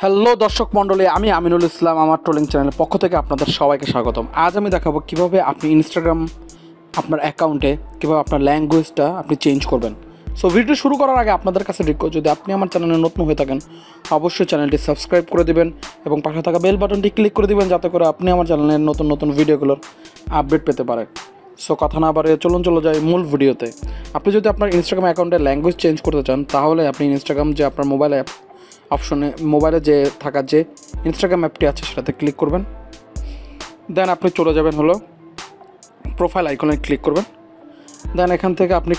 Hello দর্শক মণ্ডলী, আমি আমিনুল ইসলাম। আমার ট্রোলিং চ্যানেলের পক্ষ থেকে আপনাদের সবাইকে স্বাগতম। আজ আমি দেখাবো কীভাবে আপনি ইনস্টাগ্রাম আপনার অ্যাকাউন্টে কীভাবে আপনার ল্যাঙ্গুয়েজটা আপনি চেঞ্জ করবেন। সো ভিডিও শুরু করার আগে আপনাদের কাছে রিকোয়েস্ট, যদি আপনি আমার চ্যানেলে নতুন হয়ে থাকেন অবশ্যই চ্যানেলটি সাবস্ক্রাইব করে দেবেন এবং পাশে থাকা বেল বাটনটি ক্লিক করে দেবেন, যাতে করে আপনি আমার চ্যানেলের নতুন নতুন ভিডিওগুলোর আপডেট পেতে পারেন। সো কথা না বাড়িয়ে চলে যাই মূল ভিডিওতে। আপনি যদি আপনার ইনস্টাগ্রাম অ্যাকাউন্টে ল্যাঙ্গুয়েজ চেঞ্জ করতে চান, তাহলে আপনি ইনস্টাগ্রাম যে আপনার মোবাইল অ্যাপ অপশনে মোবাইলে যে থাকা যে ইনস্টাগ্রাম অ্যাপটি আছে সেটাতে ক্লিক করবেন। দেন আপনি চলে যাবেন হলো প্রোফাইল আইকনে ক্লিক করবেন। দেন এখান থেকে আপনি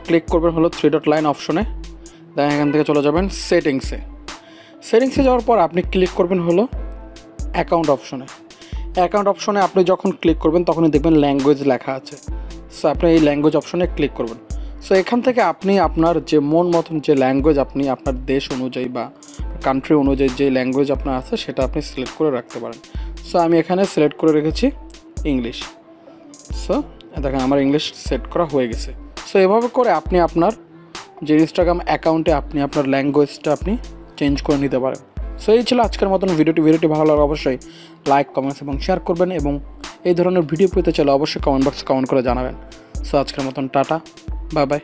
ক্লিক করবেন হলো 3 ডট লাইন অপশনে। দেন এখান থেকে চলে যাবেন সেটিংসে যাওয়ার পর আপনি ক্লিক করবেন হলো অ্যাকাউন্ট অপশনে। আপনি যখন ক্লিক করবেন তখনই দেখবেন ল্যাঙ্গুয়েজ লেখা আছে। সো আপনি এই ল্যাঙ্গুয়েজ অপশনে ক্লিক করবেন। সো এখান থেকে আপনি আপনার যে মন মতন যে ল্যাঙ্গুয়েজ আপনি আপনার দেশ অনুযায়ী বা কান্ট্রি অনুযায়ী যে ল্যাঙ্গুয়েজ আপনার আছে সেটা আপনি সিলেক্ট করে রাখতে পারেন। সো আমি এখানে সিলেক্ট করে রেখেছি ইংলিশ। সো দেখেন আমার ইংলিশ সেট করা হয়ে গেছে। সো এভাবে করে আপনি আপনার যে ইনস্টাগ্রাম অ্যাকাউন্টে আপনি আপনার ল্যাঙ্গুয়েজটা আপনি চেঞ্জ করে নিতে পারেন। সো এই ছিল আজকের মতন ভিডিওটি ভালো লাগলে অবশ্যই লাইক, কমেন্টস এবং শেয়ার করবেন, এবং এই ধরনের ভিডিও পেতে চাইলে অবশ্যই কমেন্ট বক্সে কমেন্ট করে জানাবেন। সো আজকের মতন টাটা, বাই বাই।